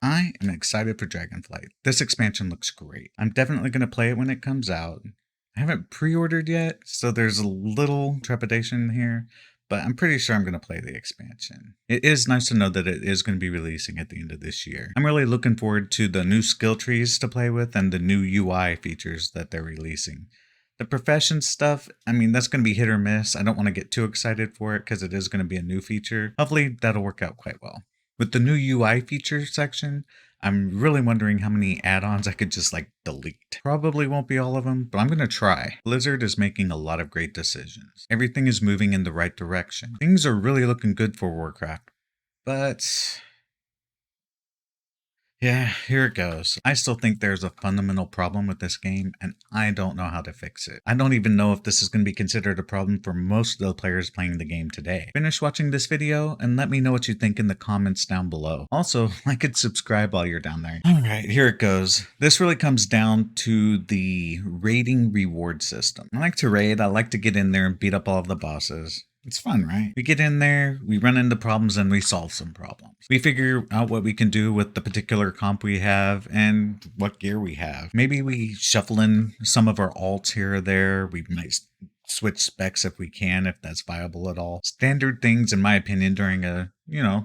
I am excited for Dragonflight. This expansion looks great. I'm definitely going to play it when it comes out. I haven't pre-ordered yet, so there's a little trepidation here, but I'm pretty sure I'm going to play the expansion. It is nice to know that it is going to be releasing at the end of this year. I'm really looking forward to the new skill trees to play with and the new UI features that they're releasing. The profession stuff, I mean, that's going to be hit or miss. I don't want to get too excited for it because it is going to be a new feature. Hopefully, that'll work out quite well. With the new UI feature section, I'm really wondering how many add-ons I could just delete. Probably won't be all of them, but I'm going to try. Blizzard is making a lot of great decisions. Everything is moving in the right direction. Things are really looking good for Warcraft, but yeah, here it goes. I still think there's a fundamental problem with this game, and I don't know how to fix it. I don't even know if this is going to be considered a problem for most of the players playing the game today. Finish watching this video and let me know what you think in the comments down below. Also, like and subscribe while you're down there. Alright, here it goes. This really comes down to the raiding reward system. I like to raid, I like to get in there and beat up all of the bosses. It's fun, right? We get in there, we run into problems, and we solve some problems. We figure out what we can do with the particular comp we have and what gear we have. Maybe we shuffle in some of our alts here or there. We might switch specs if we can, if that's viable at all. Standard things, in my opinion, during a,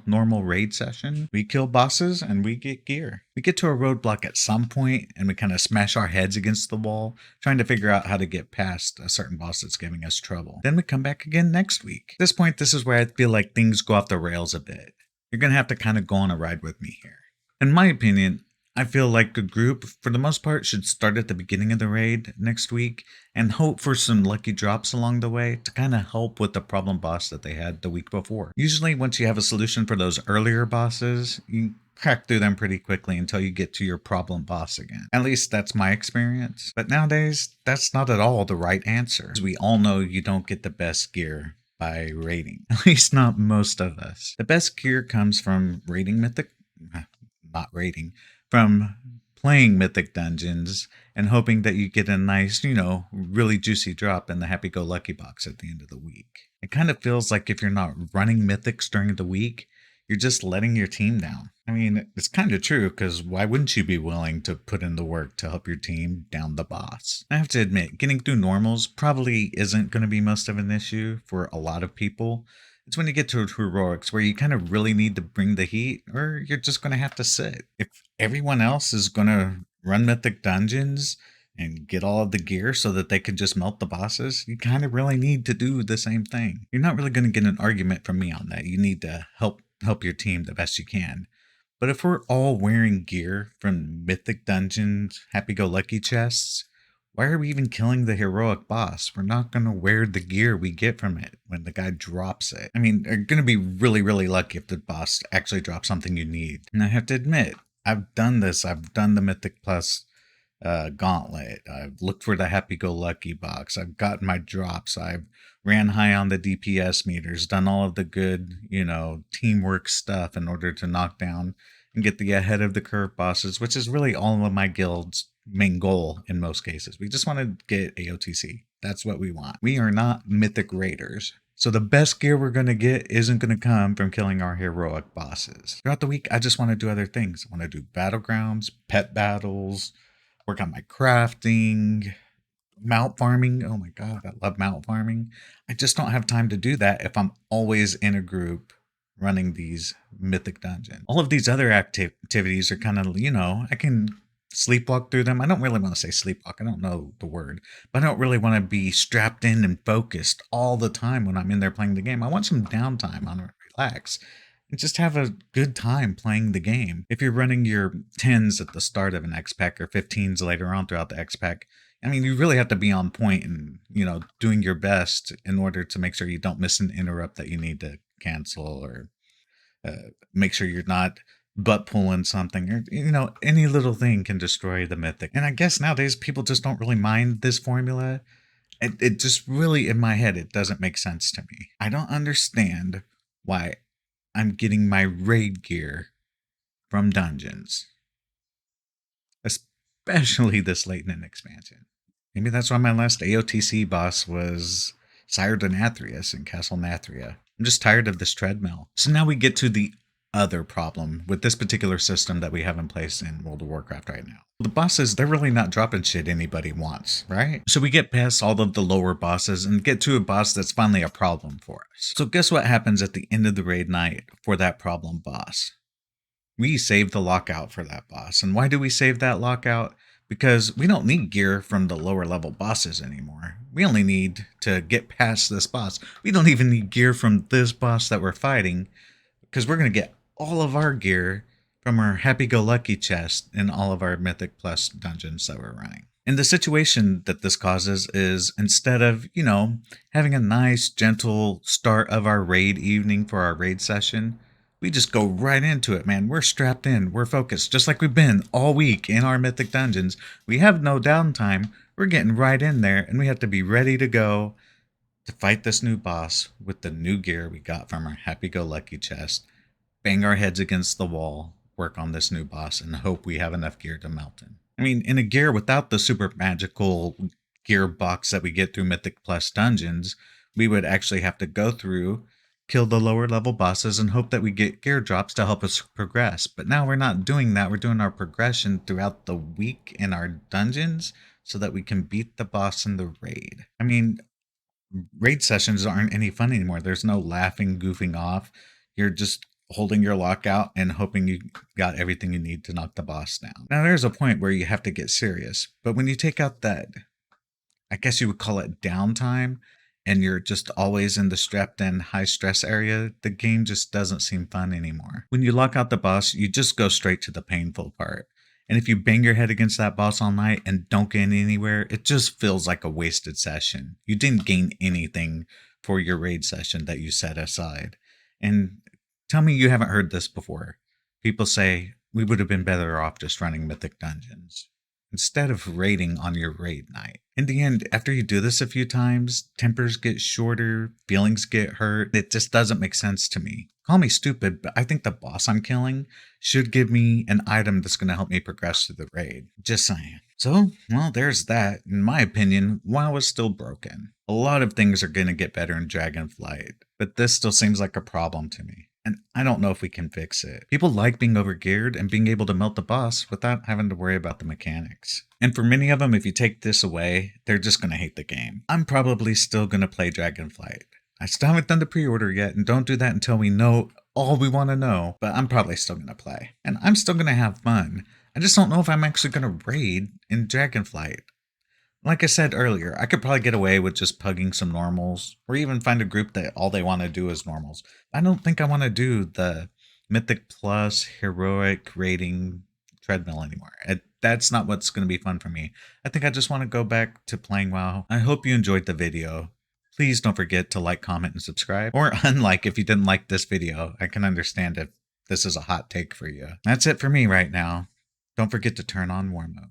normal raid session. We kill bosses and we get gear. We get to a roadblock at some point and we kind of smash our heads against the wall, trying to figure out how to get past a certain boss that's giving us trouble. Then we come back again next week. At this point, this is where I feel like things go off the rails a bit. You're going to have to kind of go on a ride with me here. In my opinion, I feel like a group, for the most part, should start at the beginning of the raid next week and hope for some lucky drops along the way to kind of help with the problem boss that they had the week before. Usually, once you have a solution for those earlier bosses, you crack through them pretty quickly until you get to your problem boss again. At least that's my experience. But nowadays, that's not at all the right answer. As we all know, you don't get the best gear by raiding. At least not most of us. The best gear comes from raiding mythic... not raiding... from playing mythic dungeons and hoping that you get a nice, really juicy drop in the happy-go-lucky box at the end of the week. It kind of feels like if you're not running mythics during the week, you're just letting your team down. I mean, it's kind of true, because why wouldn't you be willing to put in the work to help your team down the boss? I have to admit, getting through normals probably isn't going to be most of an issue for a lot of people. It's when you get to heroics where you kind of really need to bring the heat, or you're just going to have to sit. If everyone else is going to run mythic dungeons and get all of the gear so that they can just melt the bosses, you kind of really need to do the same thing. You're not really going to get an argument from me on that. You need to help your team the best you can. But if we're all wearing gear from mythic dungeons, happy-go-lucky chests, why are we even killing the heroic boss? We're not going to wear the gear we get from it when the guy drops it. I mean, you're going to be really, really lucky if the boss actually drops something you need. And I have to admit, I've done this. I've done the Mythic Plus gauntlet. I've looked for the happy-go-lucky box. I've gotten my drops. I've ran high on the DPS meters, done all of the good, teamwork stuff in order to knock down and get the ahead of the curve bosses, which is really all of my guild's main goal in most cases. We just want to get AOTC. That's what we want. We are not mythic raiders. So the best gear we're going to get isn't going to come from killing our heroic bosses. Throughout the week, I just want to do other things. I want to do battlegrounds, pet battles, work on my crafting, mount farming. Oh my god, I love mount farming. I just don't have time to do that if I'm always in a group running these mythic dungeons. All of these other activities are kind of, I can sleepwalk through them. I don't really want to say sleepwalk. I don't know the word. But I don't really want to be strapped in and focused all the time when I'm in there playing the game. I want some downtime. I want to relax and just have a good time playing the game. If you're running your 10s at the start of an X-Pack or 15s later on throughout the X-Pack, I mean, you really have to be on point and, doing your best in order to make sure you don't miss an interrupt that you need to cancel, or make sure you're not butt pulling something, or, any little thing can destroy the mythic. And I guess nowadays people just don't really mind this formula. It just really, in my head, it doesn't make sense to me. I don't understand why I'm getting my raid gear from dungeons, especially this late in an expansion. Maybe that's why my last AOTC boss was Sire Denathrius in Castle Nathria. I'm just tired of this treadmill. So now we get to the other problem with this particular system that we have in place in World of Warcraft right now. The bosses, they're really not dropping shit anybody wants, right? So we get past all of the lower bosses and get to a boss that's finally a problem for us. So guess what happens at the end of the raid night for that problem boss? We save the lockout for that boss. And why do we save that lockout? Because we don't need gear from the lower level bosses anymore. We only need to get past this boss. We don't even need gear from this boss that we're fighting, because we're going to get all of our gear from our happy-go-lucky chest in all of our Mythic Plus dungeons that we're running. And the situation that this causes is, instead of, having a nice, gentle start of our raid evening for our raid session, we just go right into it, man. We're strapped in. We're focused, just like we've been all week in our Mythic dungeons. We have no downtime. We're getting right in there, and we have to be ready to go to fight this new boss with the new gear we got from our happy-go-lucky chest, bang our heads against the wall, work on this new boss, and hope we have enough gear to melt him. I mean, in a gear without the super magical gear box that we get through Mythic Plus dungeons, we would actually have to go through, kill the lower level bosses, and hope that we get gear drops to help us progress. But now we're not doing that. We're doing our progression throughout the week in our dungeons so that we can beat the boss in the raid. I mean, raid sessions aren't any fun anymore. There's no laughing, goofing off. You're just holding your lockout and hoping you got everything you need to knock the boss down. Now, there's a point where you have to get serious, but when you take out that, I guess you would call it downtime, and you're just always in the strapped in high stress area, the game just doesn't seem fun anymore. When you lock out the boss, you just go straight to the painful part. And if you bang your head against that boss all night and don't get anywhere, it just feels like a wasted session. You didn't gain anything for your raid session that you set aside. And tell me you haven't heard this before. People say, we would have been better off just running Mythic Dungeons instead of raiding on your raid night. In the end, after you do this a few times, tempers get shorter, feelings get hurt. It just doesn't make sense to me. Call me stupid, but I think the boss I'm killing should give me an item that's going to help me progress through the raid. Just saying. So, well, there's that. In my opinion, WoW is still broken. A lot of things are going to get better in Dragonflight, but this still seems like a problem to me. And I don't know if we can fix it. People like being overgeared and being able to melt the boss without having to worry about the mechanics. And for many of them, if you take this away, they're just going to hate the game. I'm probably still going to play Dragonflight. I still haven't done the pre-order yet, and don't do that until we know all we want to know, but I'm probably still going to play. And I'm still going to have fun. I just don't know if I'm actually going to raid in Dragonflight. Like I said earlier, I could probably get away with just pugging some normals, or even find a group that all they want to do is normals. I don't think I want to do the Mythic Plus heroic rating treadmill anymore. That's not what's going to be fun for me. I think I just want to go back to playing WoW. I hope you enjoyed the video. Please don't forget to like, comment, and subscribe. Or unlike if you didn't like this video. I can understand if this is a hot take for you. That's it for me right now. Don't forget to turn on war mode.